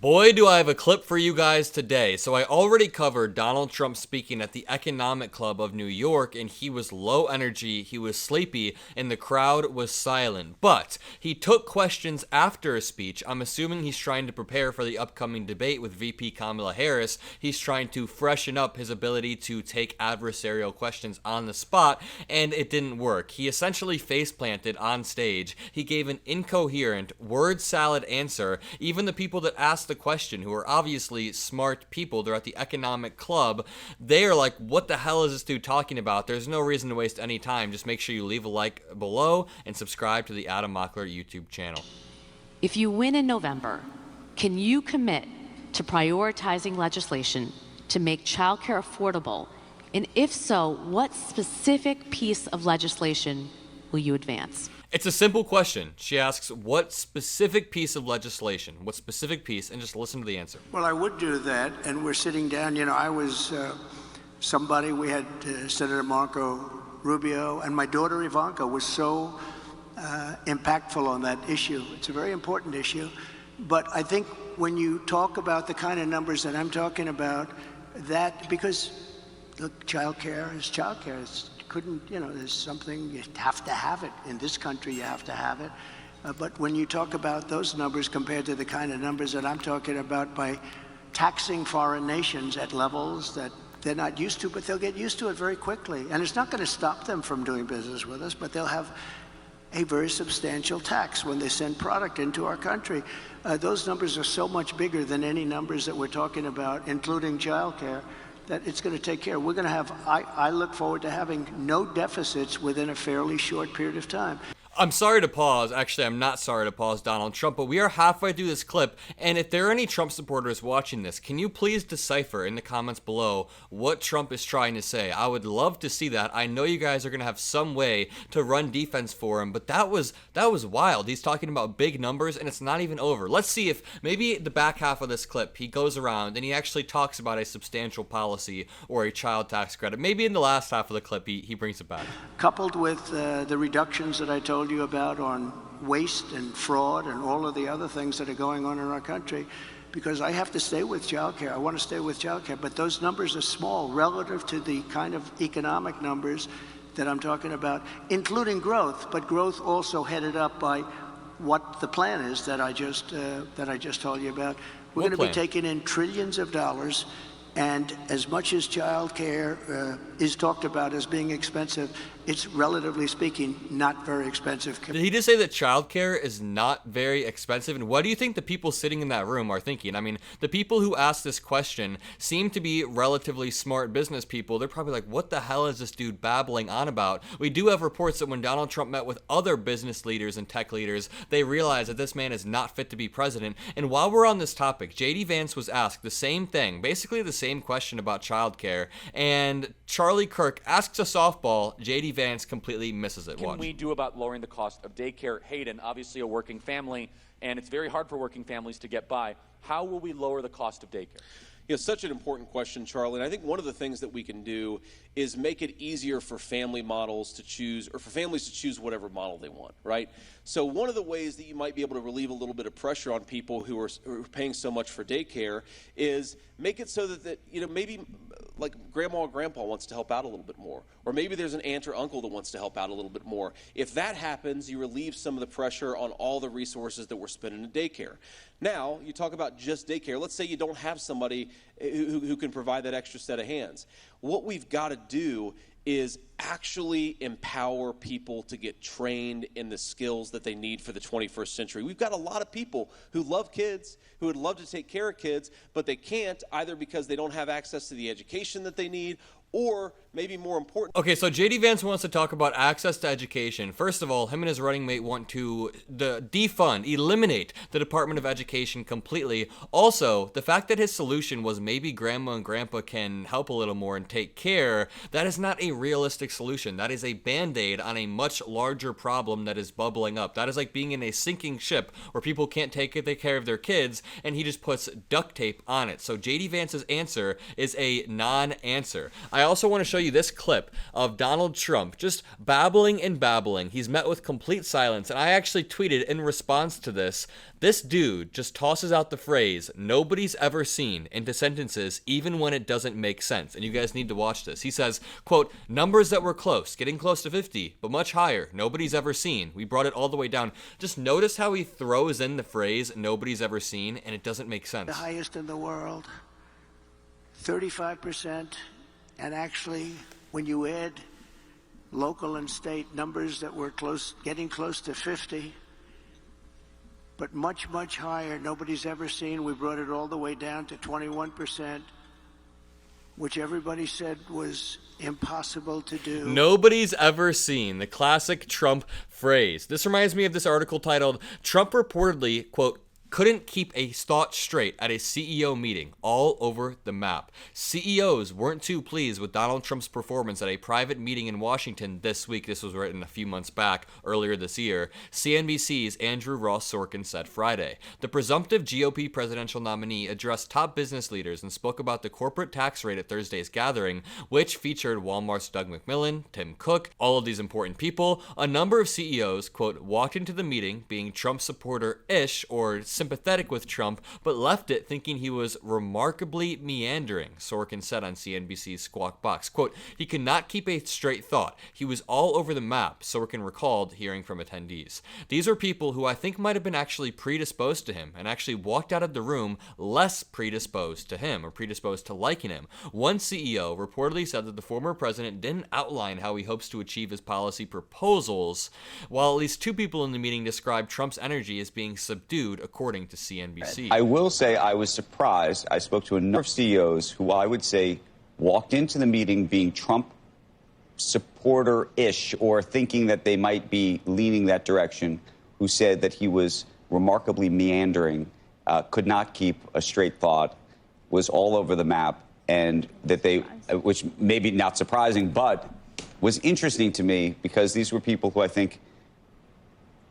Boy, do I have a clip for you guys today. So I already covered Donald Trump speaking at the Economic Club of New York, and he was low energy, he was sleepy, and the crowd was silent. But he took questions after his speech. I'm assuming he's trying to prepare for the upcoming debate with VP Kamala Harris. He's trying to freshen up his ability to take adversarial questions on the spot, and it didn't work. He essentially face planted on stage. He gave an incoherent, word salad answer. Even the people that asked the question, who are obviously smart people, they're at the Economic Club, they are like, what the hell is this dude talking about? There's no reason to waste any time. Just make sure you leave a like below and subscribe to the Mockler YouTube channel. If you win in November, can you commit to prioritizing legislation to make childcare affordable? And if so, what specific piece of legislation will you advance? It's a simple question. She asks, what specific piece of legislation? What specific piece? And just listen to the answer. Well, I would do that, and we're sitting down. You know, I was somebody, we had Senator Marco Rubio, and my daughter Ivanka was so impactful on that issue. It's a very important issue. But I think when you talk about the kind of numbers that I'm talking about, that, because look, childcare is childcare. There's something, you have to have it. In this country, you have to have it. But when you talk about those numbers compared to the kind of numbers that I'm talking about by taxing foreign nations at levels that they're not used to, but they'll get used to it very quickly. And it's not going to stop them from doing business with us, but they'll have a very substantial tax when they send product into our country. Those numbers are so much bigger than any numbers that we're talking about, including childcare, that it's going to take care. We're going to have, I look forward to having no deficits within a fairly short period of time. I'm sorry to pause. Actually, I'm not sorry to pause Donald Trump, but we are halfway through this clip, and if there are any Trump supporters watching this, can you please decipher in the comments below what Trump is trying to say? I would love to see that. I know you guys are going to have some way to run defense for him, but that was wild. He's talking about big numbers, and it's not even over. Let's see if maybe the back half of this clip, he goes around and he actually talks about a substantial policy or a child tax credit. Maybe in the last half of the clip, he brings it back. Coupled with the reductions that I told you about on waste and fraud and all of the other things that are going on in our country, because I have to stay with childcare. I want to stay with childcare, but those numbers are small relative to the kind of economic numbers that I'm talking about, including growth, but growth also headed up by what the plan is that I just told you about. We're going to be taking in trillions of dollars. And as much as child care is talked about as being expensive, it's relatively speaking not very expensive. Did he just say that child care is not very expensive? And what do you think the people sitting in that room are thinking? I mean, the people who asked this question seem to be relatively smart business people. They're probably like, what the hell is this dude babbling on about? We do have reports that when Donald Trump met with other business leaders and tech leaders, they realized that this man is not fit to be president. And while we're on this topic, JD Vance was asked the same thing, basically the same question about childcare, and Charlie Kirk asks a softball. JD Vance completely misses it. What can we do about lowering the cost of daycare? Hayden, obviously a working family, and it's very hard for working families to get by. How will we lower the cost of daycare? Yeah, such an important question, Charlie. And I think one of the things that we can do is make it easier for family models to choose, or for families to choose whatever model they want, right? So one of the ways that you might be able to relieve a little bit of pressure on people who are paying so much for daycare is make it so that maybe like grandma or grandpa wants to help out a little bit more, or maybe there's an aunt or uncle that wants to help out a little bit more. If that happens, you relieve some of the pressure on all the resources that we're spending in daycare. Now, you talk about just daycare. Let's say you don't have somebody who can provide that extra set of hands. What we've got to do is actually empower people to get trained in the skills that they need for the 21st century. We've got a lot of people who love kids, who would love to take care of kids, but they can't, either because they don't have access to the education that they need, or maybe more important. Okay, so JD Vance wants to talk about access to education. First of all, him and his running mate want to eliminate the Department of Education completely. Also, the fact that his solution was maybe grandma and grandpa can help a little more and take care, that is not a realistic solution. That is a band-aid on a much larger problem that is bubbling up. That is like being in a sinking ship where people can't take care of their kids, and he just puts duct tape on it. So JD Vance's answer is a non-answer. I also want to show you this clip of Donald Trump just babbling and babbling. He's met with complete silence, and I actually tweeted in response to this dude just tosses out the phrase, "nobody's ever seen," into sentences even when it doesn't make sense. And you guys need to watch this. He says, quote, "numbers that were close, getting close to 50, but much higher, nobody's ever seen. We brought it all the way down." Just notice how he throws in the phrase, "nobody's ever seen," and it doesn't make sense. The highest in the world, 35%. And actually, when you add local and state numbers that were close, getting close to 50, but much, much higher, nobody's ever seen. We brought it all the way down to 21%, which everybody said was impossible to do. Nobody's ever seen, the classic Trump phrase. This reminds me of this article titled, "Trump reportedly, quote, couldn't keep a thought straight at a CEO meeting," all over the map. CEOs weren't too pleased with Donald Trump's performance at a private meeting in Washington this week. This was written a few months back, earlier this year. CNBC's Andrew Ross Sorkin said Friday. The presumptive GOP presidential nominee addressed top business leaders and spoke about the corporate tax rate at Thursday's gathering, which featured Walmart's Doug McMillon, Tim Cook, all of these important people. A number of CEOs, quote, walked into the meeting being Trump supporter-ish or sympathetic with Trump, but left it thinking he was remarkably meandering, Sorkin said on CNBC's Squawk Box. Quote, "he could not keep a straight thought. He was all over the map," Sorkin recalled hearing from attendees. These are people who I think might have been actually predisposed to him and actually walked out of the room less predisposed to him or predisposed to liking him. One CEO reportedly said that the former president didn't outline how he hopes to achieve his policy proposals, while at least two people in the meeting described Trump's energy as being subdued, according to CNBC. I will say I was surprised. I spoke to a number of CEOs who I would say walked into the meeting being Trump supporter-ish or thinking that they might be leaning that direction, who said that he was remarkably meandering, could not keep a straight thought, was all over the map, and that they, which maybe not surprising, but was interesting to me because these were people who I think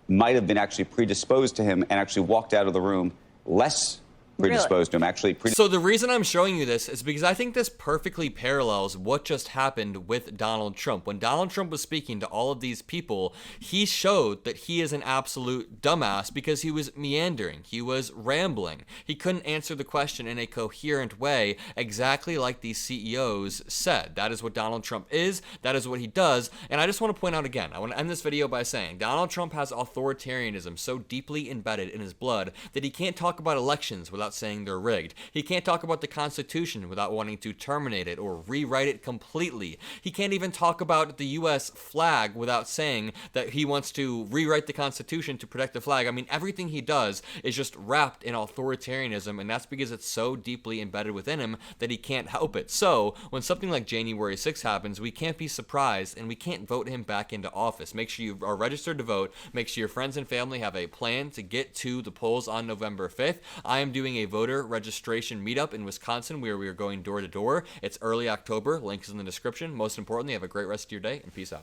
might have been actually predisposed to him and actually walked out of the room less predisposed to him. So the reason I'm showing you this is because I think this perfectly parallels what just happened with Donald Trump. When Donald Trump was speaking to all of these people, he showed that he is an absolute dumbass because he was meandering. He was rambling. He couldn't answer the question in a coherent way, exactly like these CEOs said. That is what Donald Trump is. That is what he does. And I just want to point out again, I want to end this video by saying Donald Trump has authoritarianism so deeply embedded in his blood that he can't talk about elections without saying they're rigged. He can't talk about the Constitution without wanting to terminate it or rewrite it completely. He can't even talk about the U.S. flag without saying that he wants to rewrite the Constitution to protect the flag. I mean, everything he does is just wrapped in authoritarianism, and that's because it's so deeply embedded within him that he can't help it. So, when something like January 6th happens, we can't be surprised, and we can't vote him back into office. Make sure you are registered to vote. Make sure your friends and family have a plan to get to the polls on November 5th. I am doing a voter registration meetup in Wisconsin where we are going door to door. It's early October. Link is in the description. Most importantly, have a great rest of your day and peace out.